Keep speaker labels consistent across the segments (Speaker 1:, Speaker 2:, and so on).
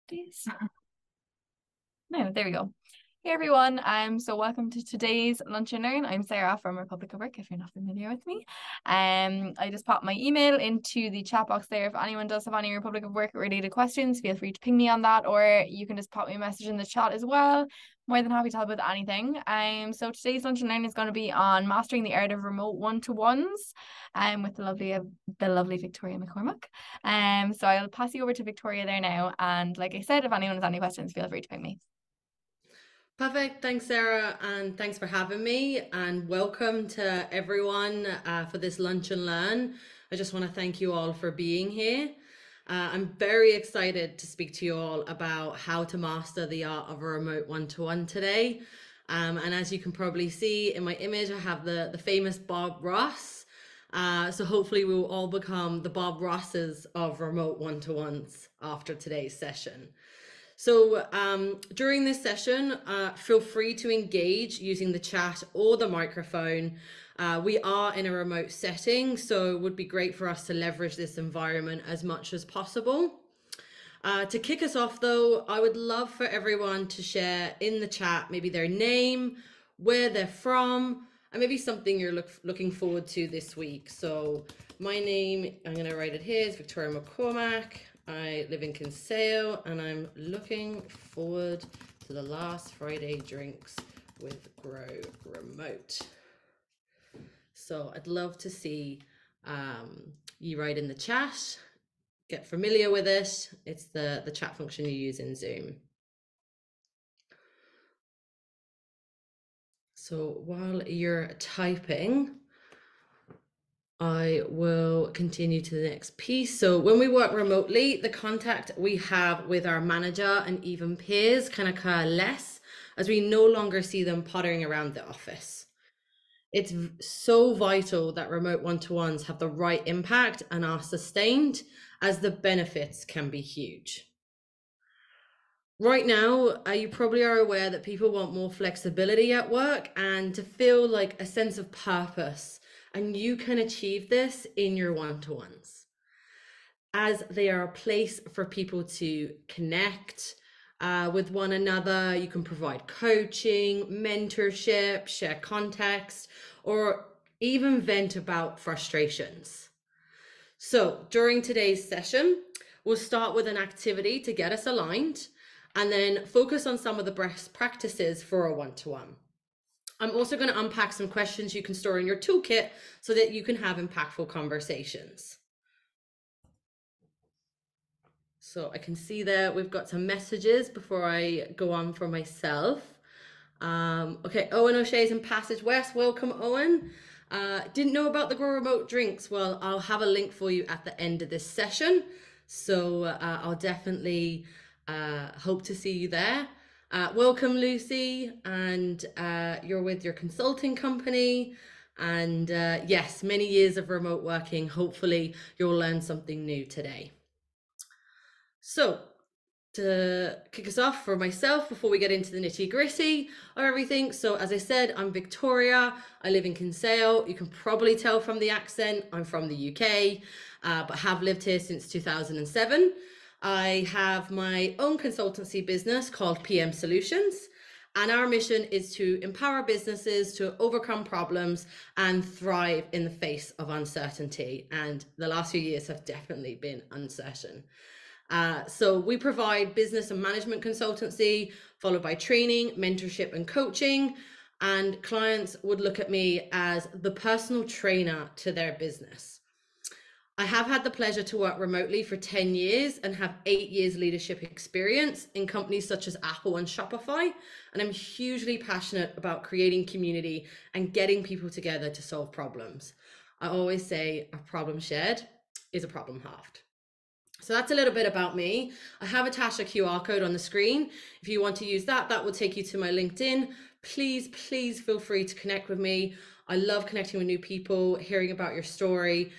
Speaker 1: Please. No, there we go. Hey everyone, so welcome to today's Lunch and Learn. I'm Sarah from Republic of Work, if you're not familiar with me. I just popped my email into the chat box there. If anyone does have any Republic of Work related questions, feel free to ping me on that, or you can just pop me a message in the chat as well. More than happy to help with anything. So today's Lunch and Learn is going to be on mastering the art of remote one-to-ones, with the lovely Victoria McCormack. So I'll pass you over to Victoria there now. And like I said, if anyone has any questions, feel free to ping me.
Speaker 2: Perfect. Thanks, Sarah, and thanks for having me. And welcome to everyone for this Lunch and Learn. I just want to thank you all for being here. I'm very excited to speak to you all about how to master the art of a remote one-to-one today. And as you can probably see in my image, I have the famous Bob Ross. So hopefully we will all become the Bob Rosses of remote one-to-ones after today's session. So during this session, feel free to engage using the chat or the microphone. We are in a remote setting, so it would be great for us to leverage this environment as much as possible. To kick us off though, I would love for everyone to share in the chat maybe their name, where they're from, and maybe something you're looking forward to this week. So my name, I'm going to write it here, is Victoria McCormack. I live in Kinsale and I'm looking forward to the last Friday drinks with Grow Remote. So I'd love to see you write in the chat, get familiar with it. It's the chat function you use in Zoom. So while you're typing, I will continue to the next piece. So when we work remotely, the contact we have with our manager and even peers can occur less, as we no longer see them pottering around the office. It's so vital that remote one-to-ones have the right impact and are sustained, as the benefits can be huge. Right now, you probably are aware that people want more flexibility at work and to feel like a sense of purpose. And you can achieve this in your one-to-ones, as they are a place for people to connect with one another. You can provide coaching, mentorship, share context, or even vent about frustrations. So during today's session, we'll start with an activity to get us aligned, and then focus on some of the best practices for a one-to-one. I'm also going to unpack some questions you can store in your toolkit so that you can have impactful conversations. So I can see there we've got some messages before I go on for myself. Okay, Owen O'Shea's in Passage West. Welcome, Owen. Didn't know about the Grow Remote drinks. Well, I'll have a link for you at the end of this session. So I'll definitely hope to see you there. Welcome, Lucy, and you're with your consulting company. And yes, many years of remote working. Hopefully you'll learn something new today. So to kick us off for myself before we get into the nitty gritty of everything. So as I said, I'm Victoria. I live in Kinsale. You can probably tell from the accent, I'm from the UK, but have lived here since 2007. I have my own consultancy business called PM Solutions. And our mission is to empower businesses to overcome problems and thrive in the face of uncertainty. And the last few years have definitely been uncertain. So we provide business and management consultancy, followed by training, mentorship, and coaching. And clients would look at me as the personal trainer to their business. I have had the pleasure to work remotely for 10 years and have 8 years leadership experience in companies such as Apple and Shopify. And I'm hugely passionate about creating community and getting people together to solve problems. I always say a problem shared is a problem halved. So that's a little bit about me. I have attached a QR code on the screen. If you want to use that, that will take you to my LinkedIn. Please feel free to connect with me. I love connecting with new people, hearing about your story.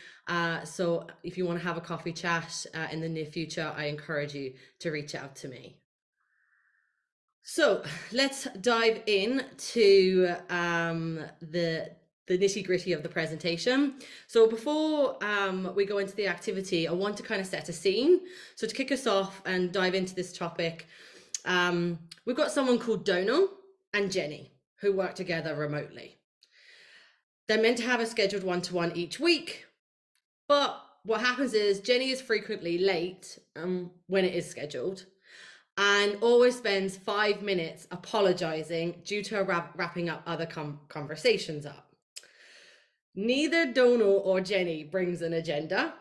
Speaker 2: So if you want to have a coffee chat in the near future, I encourage you to reach out to me. So let's dive in to the the nitty-gritty of the presentation. So before we go into the activity, I want to kind of set a scene. So to kick us off and dive into this topic, we've got someone called Donal and Jenny who work together remotely. They're meant to have a scheduled one-to-one each week, but what happens is Jenny is frequently late when it is scheduled, and always spends 5 minutes apologizing due to wrapping up other conversations up. Neither Donal or Jenny brings an agenda,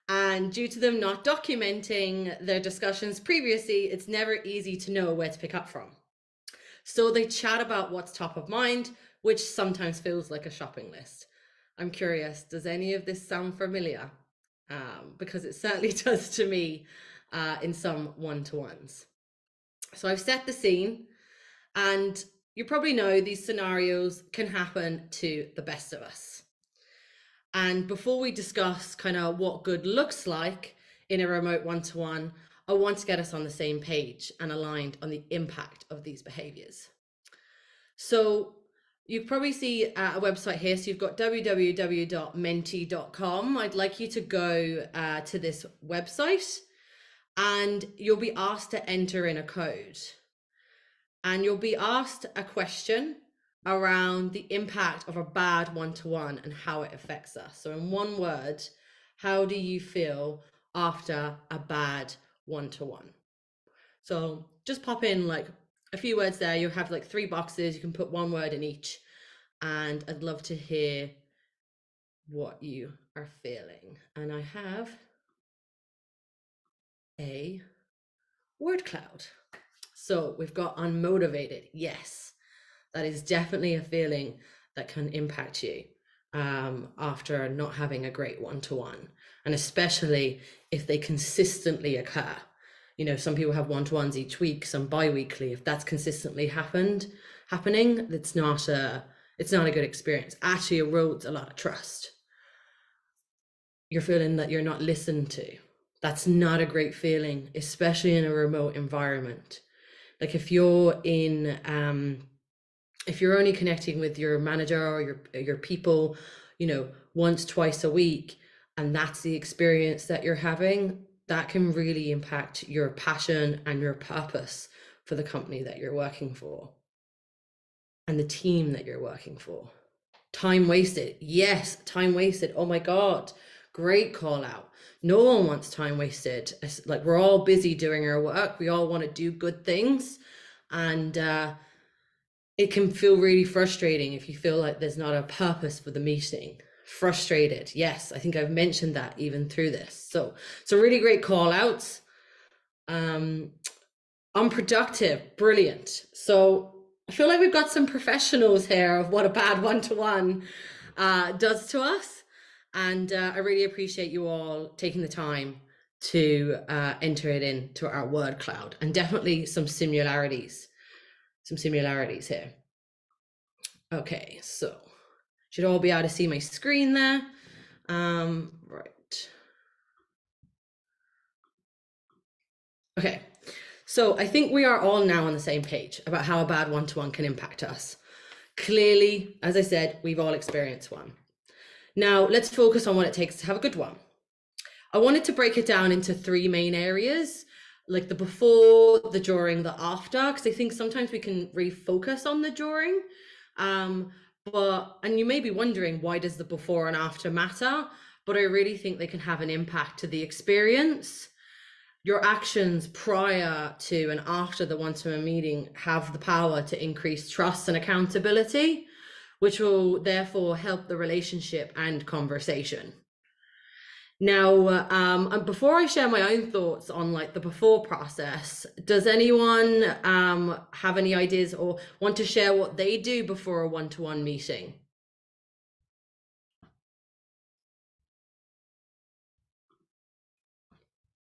Speaker 2: and due to them not documenting their discussions previously, it's never easy to know where to pick up from. So they chat about what's top of mind, which sometimes feels like a shopping list. I'm curious, does any of this sound familiar? Because it certainly does to me in some one-to-ones. So I've set the scene, and you probably know these scenarios can happen to the best of us. And before we discuss kind of what good looks like in a remote one-to-one, I want to get us on the same page and aligned on the impact of these behaviors. So you probably see a website here. So you've got www.menteecom. I'd like you to go to this website, and you'll be asked to enter in a code. And you'll be asked a question around the impact of a bad one-to-one and how it affects us. So in one word, how do you feel after a bad one-to-one? So just pop in like a few words there. You have like 3 boxes. You can put 1 word in each. And I'd love to hear what you are feeling. And I have a word cloud. So we've got unmotivated. Yes, that is definitely a feeling that can impact you after not having a great one-to-one, and especially if they consistently occur. You know, some people have one-to-ones each week, some bi-weekly. If that's consistently happening, it's not a good experience. Actually erodes a lot of trust. You're feeling that you're not listened to. That's not a great feeling, especially in a remote environment. Like if you're only connecting with your manager or your people, you know, once, twice a week, and that's the experience that you're having, that can really impact your passion and your purpose for the company that you're working for and the team that you're working for. Time wasted. Yes, time wasted. Oh my God. Great call out. No one wants time wasted. Like, we're all busy doing our work. We all want to do good things. And it can feel really frustrating if you feel like there's not a purpose for the meeting. Frustrated. Yes, I think I've mentioned that even through this. So really great call outs. Unproductive. Brilliant. So I feel like we've got some professionals here of what a bad one-to-one does to us. And I really appreciate you all taking the time to enter it into our word cloud, and definitely some similarities here. Okay, so should all be able to see my screen there. Right. Okay, so I think we are all now on the same page about how a bad one-to-one can impact us. Clearly, as I said, we've all experienced one. Now let's focus on what it takes to have a good one. I wanted to break it down into 3 main areas, like the before, the during, the after, because I think sometimes we can refocus on the during. And you may be wondering, why does the before and after matter? But I really think they can have an impact to the experience. Your actions prior to and after the one-to-one meeting have the power to increase trust and accountability, which will therefore help the relationship and conversation. Now, before I share my own thoughts on like the before process, does anyone have any ideas or want to share what they do before a one-to-one meeting?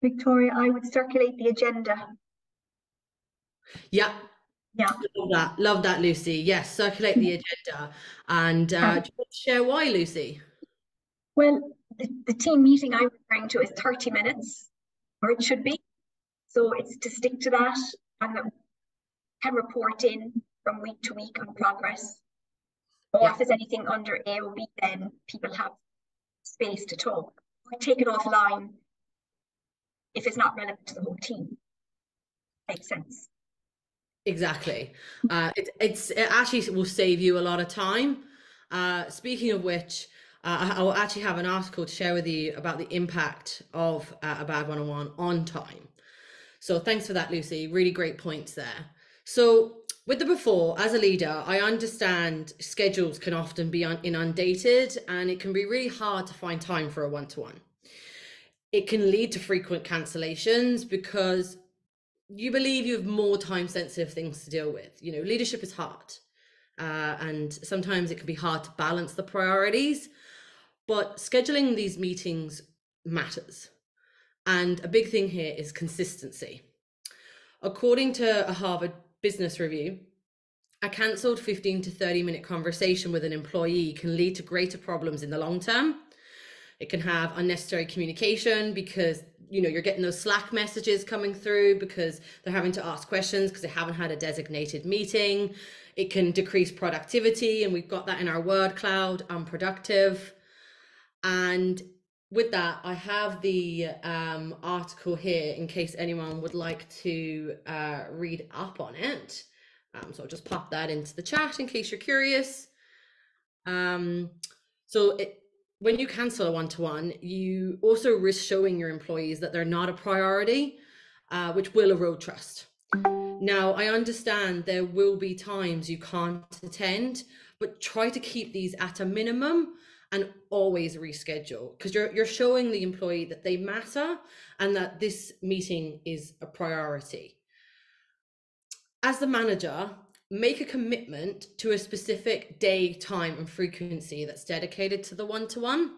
Speaker 3: Victoria, I would circulate the agenda.
Speaker 2: Yeah.
Speaker 3: Yeah.
Speaker 2: Love that, Lucy. Yes, circulate the agenda. And do you want to share why, Lucy?
Speaker 3: Well, the team meeting I'm referring to is 30 minutes, or it should be. So it's to stick to that and can report in from week to week on progress. Or
Speaker 2: Yeah.
Speaker 3: if there's anything under A or B, then people have space to talk. Or take it offline if it's not relevant to the whole team. Makes sense.
Speaker 2: Exactly. It actually will save you a lot of time. Speaking of which, I will actually have an article to share with you about the impact of a bad one-on-one on time. So thanks for that, Lucy. Really great points there. So with the before, as a leader, I understand schedules can often be inundated and it can be really hard to find time for a one-to-one. It can lead to frequent cancellations because you believe you have more time sensitive things to deal with. You know, leadership is hard. And sometimes it can be hard to balance the priorities, but scheduling these meetings matters. And a big thing here is consistency. According to a Harvard Business Review, a cancelled 15 to 30-minute conversation with an employee can lead to greater problems in the long term. It can have unnecessary communication because you're getting those Slack messages coming through because they're having to ask questions because they haven't had a designated meeting. It can decrease productivity, and we've got that in our word cloud, unproductive. And with that, I have the article here in case anyone would like to read up on it. So I'll just pop that into the chat in case you're curious. When you cancel a one-to-one, you also risk showing your employees that they're not a priority, which will erode trust. Now, I understand there will be times you can't attend, but try to keep these at a minimum and always reschedule, because you're showing the employee that they matter and that this meeting is a priority. As the manager, make a commitment to a specific day, time, and frequency that's dedicated to the one-to-one,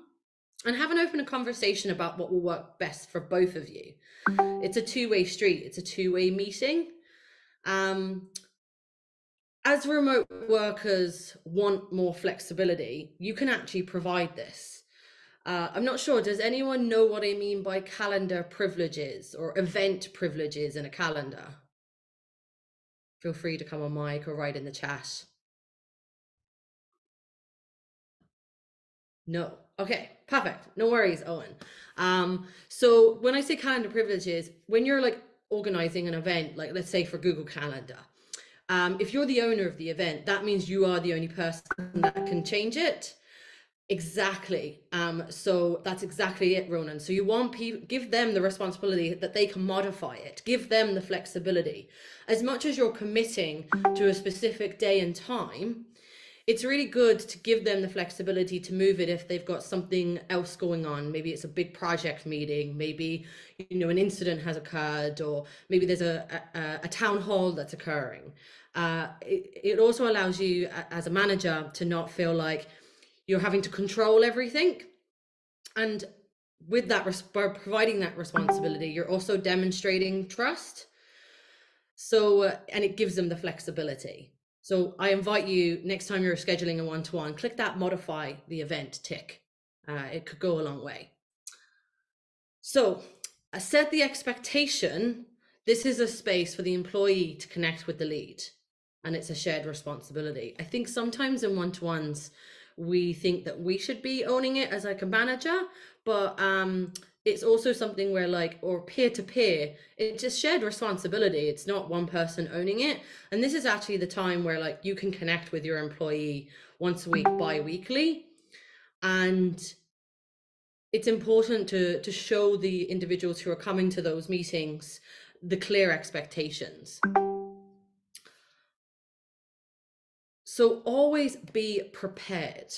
Speaker 2: and have an open conversation about what will work best for both of you. It's a two-way street. It's a two-way meeting. As remote workers want more flexibility, you can actually provide this. I'm not sure, does anyone know what I mean by calendar privileges or event privileges in a calendar? Feel free to come on mic or write in the chat. No. Okay, perfect. No worries, Owen. So when I say calendar privileges, when you're like organizing an event, like let's say for Google Calendar, if you're the owner of the event, that means you are the only person that can change it. Exactly. So that's exactly it, Ronan. So you want people, give them the responsibility that they can modify it, give them the flexibility. As much as you're committing to a specific day and time, it's really good to give them the flexibility to move it if they've got something else going on. Maybe it's a big project meeting, maybe an incident has occurred, or maybe there's a town hall that's occurring. It also allows you as a manager to not feel like you're having to control everything. And with that, by providing that responsibility, you're also demonstrating trust. So, and it gives them the flexibility. So I invite you, next time you're scheduling a one-to-one, click that modify the event tick. It could go a long way. So set the expectation. This is a space for the employee to connect with the lead, and it's a shared responsibility. I think sometimes in one-to-ones, we think that we should be owning it as like a manager, but it's also something where or peer-to-peer, it's just shared responsibility. It's not one person owning it. And this is actually the time where you can connect with your employee once a week, bi-weekly. And it's important to show the individuals who are coming to those meetings the clear expectations. So always be prepared.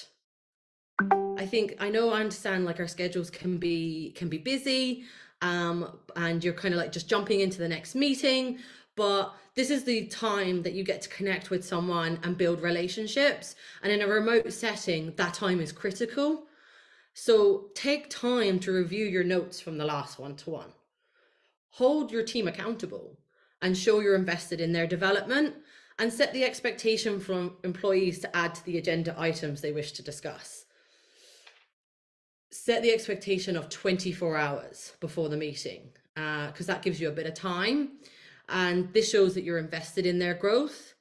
Speaker 2: I understand our schedules can be busy, and you're kind of just jumping into the next meeting, but this is the time that you get to connect with someone and build relationships. And in a remote setting, that time is critical. So take time to review your notes from the last one-to-one. Hold your team accountable and show you're invested in their development, and set the expectation from employees to add to the agenda items they wish to discuss. Set the expectation of 24 hours before the meeting, because that gives you a bit of time, and this shows that you're invested in their growth.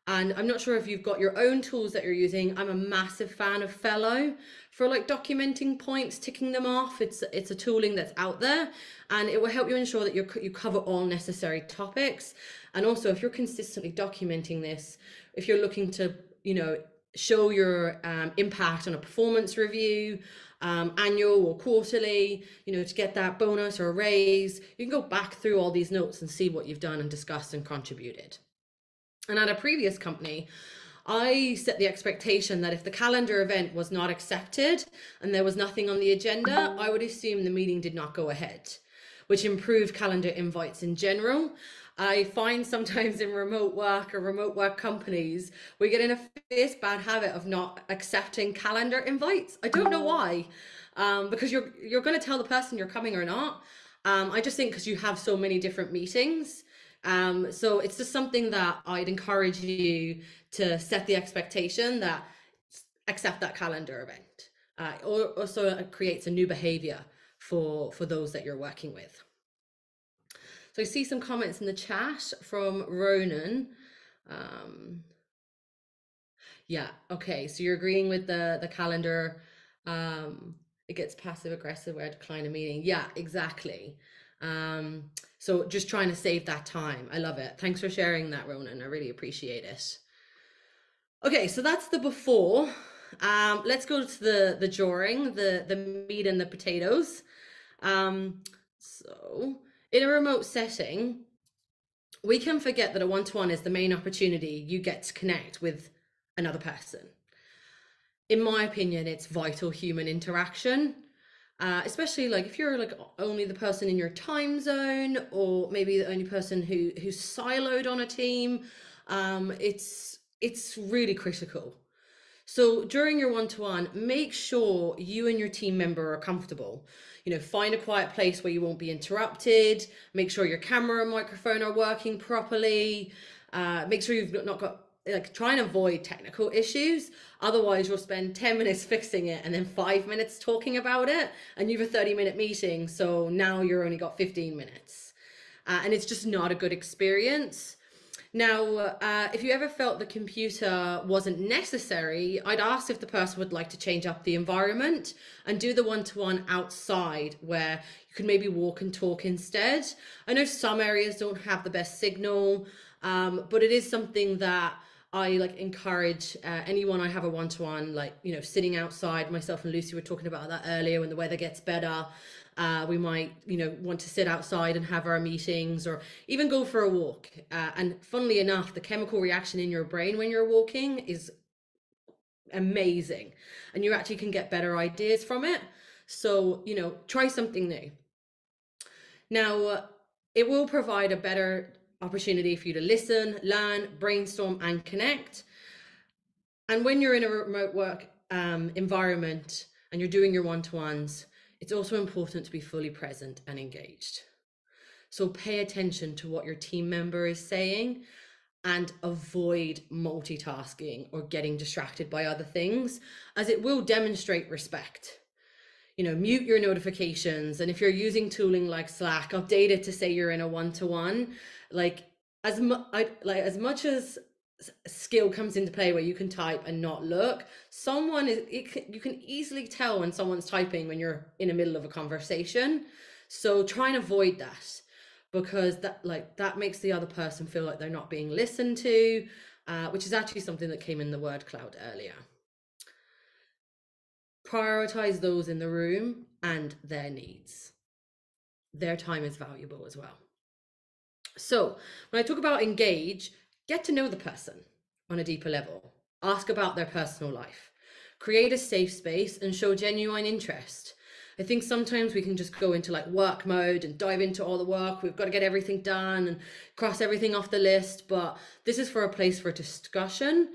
Speaker 2: And I'm not sure if you've got your own tools that you're using. I'm a massive fan of Fellow for like documenting points, ticking them off. It's a tooling that's out there, and it will help you ensure that you cover all necessary topics. And also, if you're consistently documenting this, if you're looking to, show your impact on a performance review, annual or quarterly, to get that bonus or raise, you can go back through all these notes and see what you've done and discussed and contributed. And at a previous company, I set the expectation that if the calendar event was not accepted and there was nothing on the agenda, I would assume the meeting did not go ahead, which improved calendar invites in general. I find sometimes in remote work or remote work companies, we get in a fierce bad habit of not accepting calendar invites. I don't know why, because you're going to tell the person you're coming or not. I just think because you have so many different meetings. So it's just something that I'd encourage you to set the expectation that accept that calendar event. Or also it creates a new behavior for those that you're working with. So I see some comments in the chat from Ronan. Yeah, okay, so you're agreeing with the calendar. It gets passive aggressive where I decline a meeting. Yeah, exactly. So just trying to save that time. I love it. Thanks for sharing that, Ronan. I really appreciate it. Okay, so that's the before. Let's go to the during, the meat and the potatoes. So in a remote setting, we can forget that a one-to-one is the main opportunity you get to connect with another person. In my opinion, it's vital human interaction. Especially like if you're like only the person in your time zone, or maybe the only person who's siloed on a team, it's really critical. So during your one-to-one, make sure you and your team member are comfortable. Find a quiet place where you won't be interrupted. Make sure your camera and microphone are working properly. Make sure you've not got, try and avoid technical issues. Otherwise you'll spend 10 minutes fixing it and then 5 minutes talking about it, and you have a 30-minute meeting. So now you're only got 15 minutes. And it's just not a good experience. Now, if you ever felt the computer wasn't necessary, I'd ask if the person would like to change up the environment and do the one-to-one outside where you can maybe walk and talk instead. I know some areas don't have the best signal, but it is something that I encourage anyone I have a one-to-one, sitting outside. Myself and Lucy were talking about that earlier. When the weather gets better, we might want to sit outside and have our meetings, or even go for a walk. And funnily enough, the chemical reaction in your brain when you're walking is amazing, and you actually can get better ideas from it. So try something new. Now it will provide a better opportunity for you to listen, learn, brainstorm, and connect. And when you're in a remote work environment and you're doing your one-to-ones, it's also important to be fully present and engaged. So pay attention to what your team member is saying and avoid multitasking or getting distracted by other things, as it will demonstrate respect. Mute your notifications, and if you're using tooling like Slack, update it to say you're in a one-to-one. As much as skill comes into play where you can type and not look, you can easily tell when someone's typing when you're in the middle of a conversation. So try and avoid that, because that makes the other person feel like they're not being listened to, which is actually something that came in the word cloud earlier. Prioritize those in the room and their needs. Their time is valuable as well. So when I talk about engage, get to know the person on a deeper level. Ask about their personal life. Create a safe space and show genuine interest. I think sometimes we can just go into work mode and dive into all the work. We've got to get everything done and cross everything off the list. But this is for a place for discussion.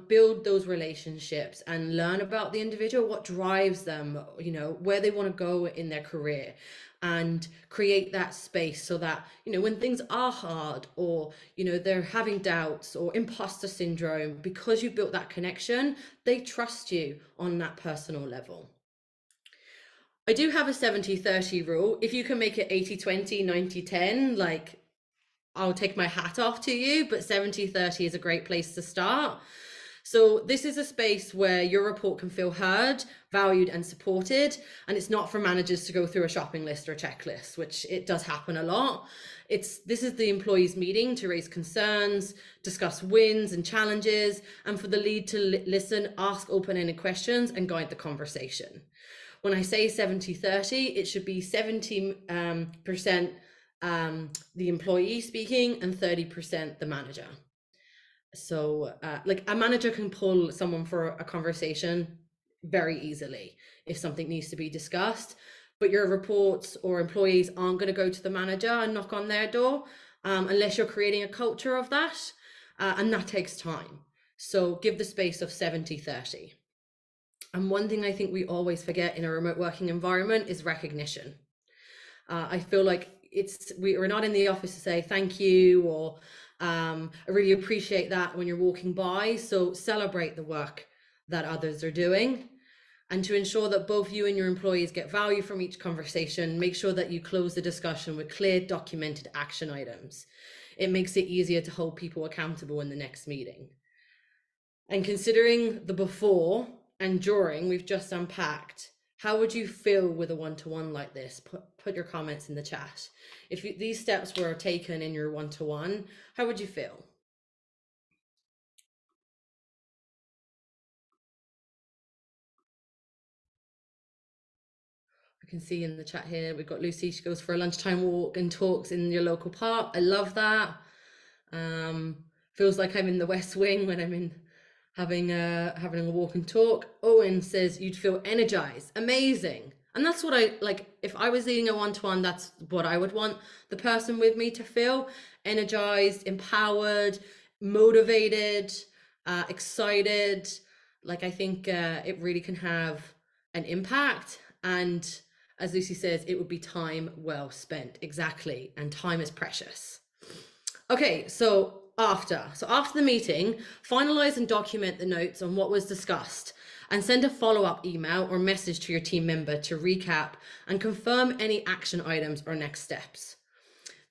Speaker 2: Build those relationships and learn about the individual, what drives them, where they want to go in their career, and create that space so that, when things are hard, or, they're having doubts or imposter syndrome, because you've built that connection, they trust you on that personal level. I do have a 70-30 rule. If you can make it 80-20, 90-10, I'll take my hat off to you, but 70-30 is a great place to start. So this is a space where your report can feel heard, valued and supported, and it's not for managers to go through a shopping list or a checklist, which it does happen a lot. This is the employees' meeting to raise concerns, discuss wins and challenges, and for the lead to listen, ask open-ended questions and guide the conversation. When I say 70-30, it should be 70% the employee speaking and 30% the manager. So like a manager can pull someone for a conversation very easily if something needs to be discussed, but your reports or employees aren't going to go to the manager and knock on their door unless you're creating a culture of that, and that takes time. So give the space of 70-30. And one thing I think we always forget in a remote working environment is recognition. I feel like we're not in the office to say thank you or I really appreciate that when you're walking by. So celebrate the work that others are doing. And to ensure that both you and your employees get value from each conversation, make sure that you close the discussion with clear documented action items. It makes it easier to hold people accountable in the next meeting. And considering the before and during we've just unpacked, how would you feel with a one-to-one like this? Put your comments in the chat. If these steps were taken in your one-to-one, how would you feel? I can see in the chat here, we've got Lucy, she goes for a lunchtime walk and talks in your local park. I love that. Feels like I'm in the West Wing when I'm in having a walk and talk. Owen says you'd feel energized. Amazing. And that's what I like. If I was leading a one-to-one, that's what I would want the person with me to feel: energized, empowered, motivated, excited. Like, I think it really can have an impact. And as Lucy says, it would be time well spent. Exactly. And time is precious. Okay, so after the meeting, finalize and document the notes on what was discussed and send a follow-up email or message to your team member to recap and confirm any action items or next steps.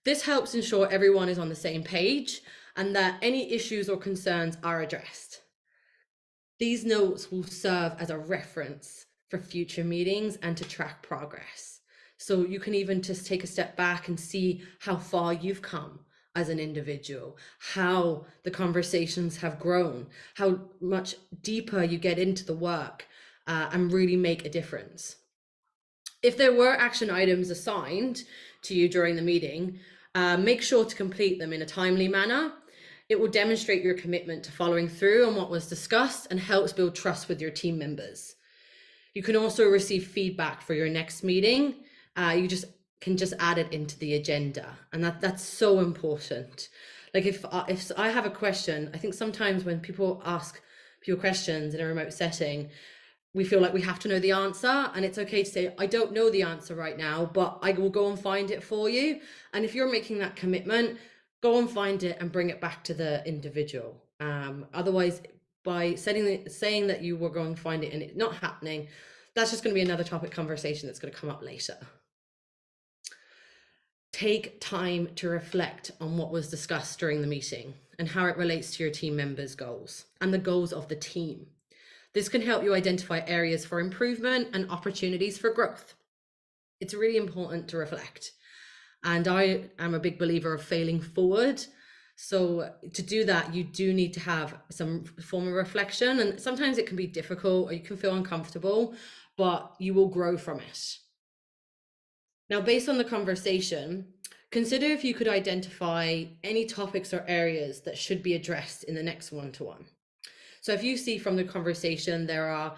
Speaker 2: This helps ensure everyone is on the same page and that any issues or concerns are addressed. These notes will serve as a reference for future meetings and to track progress. So you can even just take a step back and see how far you've come as an individual, how the conversations have grown, how much deeper you get into the work and really make a difference. If there were action items assigned to you during the meeting, make sure to complete them in a timely manner. It will demonstrate your commitment to following through on what was discussed and helps build trust with your team members. You can also receive feedback for your next meeting. You can just add it into the agenda, and that's so important. Like if I have a question, I think sometimes when people ask people questions in a remote setting, we feel like we have to know the answer, and it's okay to say, I don't know the answer right now, but I will go and find it for you. And if you're making that commitment, go and find it and bring it back to the individual. Otherwise, by saying that you were going to find it and it not happening, that's just going to be another topic conversation that's going to come up later. Take time to reflect on what was discussed during the meeting and how it relates to your team members' goals and the goals of the team. This can help you identify areas for improvement and opportunities for growth. It's really important to reflect. And I am a big believer of failing forward. So to do that, you do need to have some form of reflection. And sometimes it can be difficult or you can feel uncomfortable, but you will grow from it. Now, based on the conversation, consider if you could identify any topics or areas that should be addressed in the next one-to-one. So if you see from the conversation, there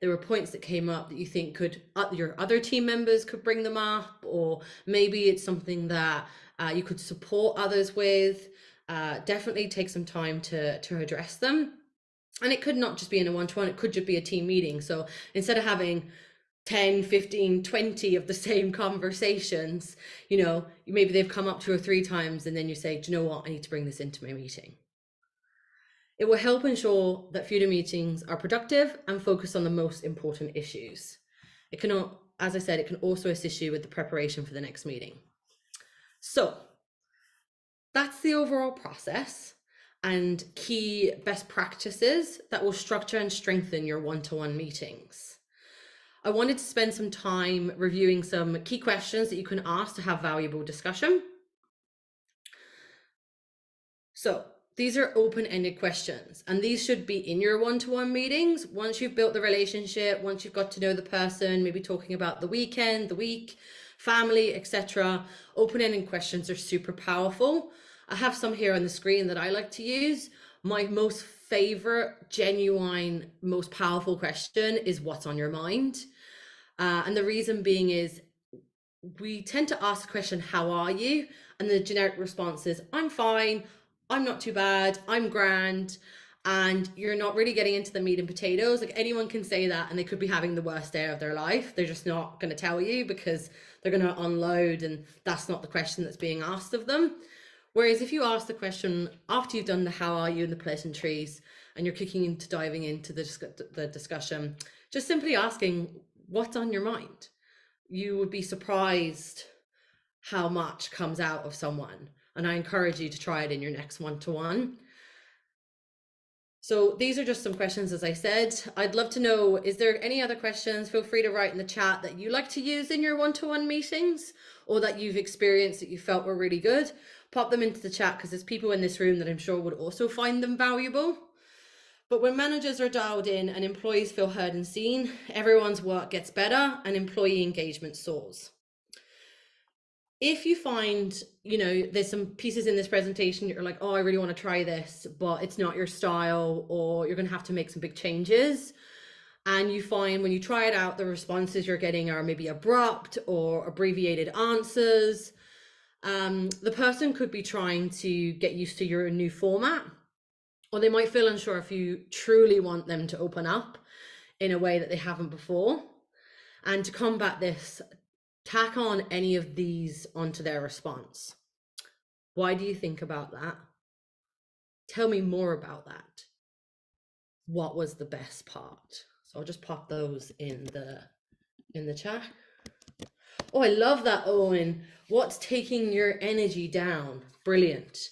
Speaker 2: were points that came up that you think your other team members could bring them up, or maybe it's something that you could support others with, definitely take some time to address them. And it could not just be in a one-to-one, it could just be a team meeting. So instead of having 10, 15, 20 of the same conversations, maybe they've come up 2 or 3 times, and then you say, do you know what, I need to bring this into my meeting. It will help ensure that future meetings are productive and focus on the most important issues. It can, as I said, it can also assist you with the preparation for the next meeting. So that's the overall process and key best practices that will structure and strengthen your one-to-one meetings. I wanted to spend some time reviewing some key questions that you can ask to have valuable discussion. So these are open-ended questions, and these should be in your one-to-one meetings. Once you've built the relationship, once you've got to know the person, maybe talking about the weekend, the week, family, etc. Open-ended questions are super powerful. I have some here on the screen that I like to use. My most favorite, genuine, most powerful question is what's on your mind? And the reason being is we tend to ask the question, how are you? And the generic response is, I'm fine, I'm not too bad, I'm grand. And you're not really getting into the meat and potatoes. Like, anyone can say that and they could be having the worst day of their life. They're just not going to tell you because they're going to unload, and that's not the question that's being asked of them. Whereas if you ask the question after you've done the how are you and the pleasantries, and you're diving into the discussion, just simply asking what's on your mind, you would be surprised how much comes out of someone. And I encourage you to try it in your next one-to-one. So these are just some questions, as I said. I'd love to know, is there any other questions? Feel free to write in the chat that you like to use in your one-to-one meetings, or that you've experienced that you felt were really good. Pop them into the chat, because there's people in this room that I'm sure would also find them valuable. But when managers are dialed in and employees feel heard and seen, everyone's work gets better and employee engagement soars. If you find, there's some pieces in this presentation you're like, oh, I really want to try this, but it's not your style, or you're going to have to make some big changes, and you find when you try it out, the responses you're getting are maybe abrupt or abbreviated answers, the person could be trying to get used to your new format, or they might feel unsure if you truly want them to open up in a way that they haven't before. And to combat this, tack on any of these onto their response. Why do you think about that? Tell me more about that. What was the best part? So I'll just pop those in the chat. Oh, I love that, Owen. What's taking your energy down? Brilliant.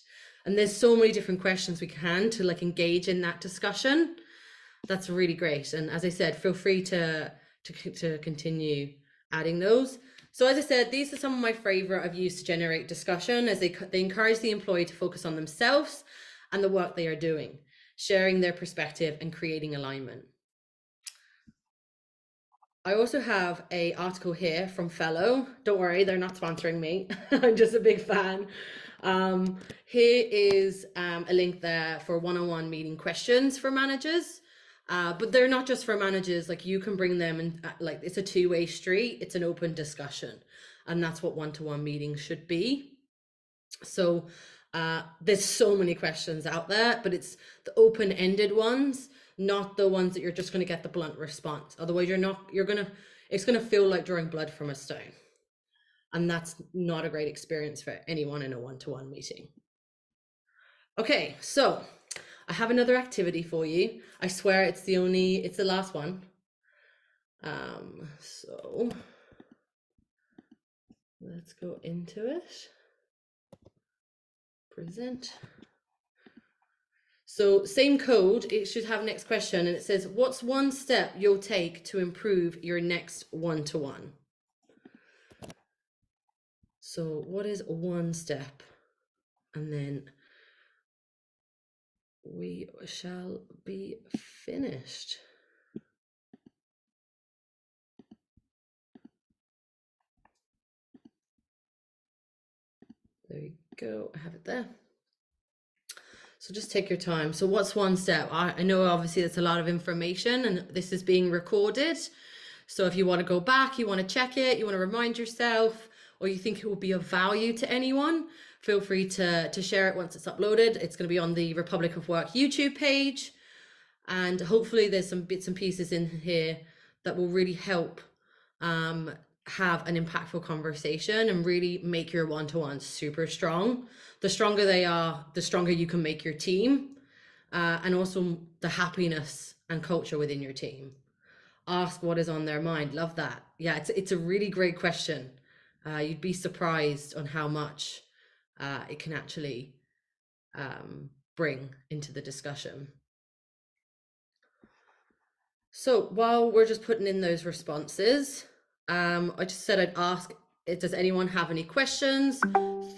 Speaker 2: And there's so many different questions we can to engage in that discussion. That's really great. And as I said, feel free to continue adding those. So as I said, these are some of my favorite I've used to generate discussion, as they encourage the employee to focus on themselves and the work they are doing, sharing their perspective and creating alignment. I also have an article here from Fellow. Don't worry, they're not sponsoring me. I'm just a big fan. Here is a link there for one-on-one meeting questions for managers. But they're not just for managers. You can bring them, and it's a two-way street. It's an open discussion, and that's what one-to-one meetings should be. So there's so many questions out there, but it's the open-ended ones, not the ones that you're just going to get the blunt response. Otherwise, it's going to feel like drawing blood from a stone, and that's not a great experience for anyone in a one-to-one meeting. Okay, so I have another activity for you. I swear it's the last one. So let's go into it. Present. So same code, it should have next question, and it says, what's one step you'll take to improve your next one-to-one? So what is one step? And then we shall be finished. There you go, I have it there. So just take your time. So what's one step? I know obviously it's a lot of information, and this is being recorded. So if you want to go back, you want to check it, you want to remind yourself, or you think it will be of value to anyone, feel free to share it once it's uploaded. It's going to be on the Republic of Work YouTube page. And hopefully there's some bits and pieces in here that will really help have an impactful conversation and really make your one-to-ones super strong. The stronger they are, the stronger you can make your team, and also the happiness and culture within your team. Ask what is on their mind. Love that. Yeah, it's a really great question. You'd be surprised on how much it can actually bring into the discussion. So while we're just putting in those responses, I just said I'd ask, does anyone have any questions,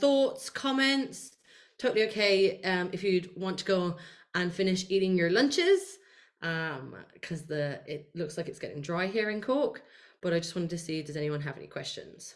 Speaker 2: thoughts, comments? Totally okay if you'd want to go and finish eating your lunches, because it looks like it's getting dry here in Cork, but I just wanted to see, does anyone have any questions?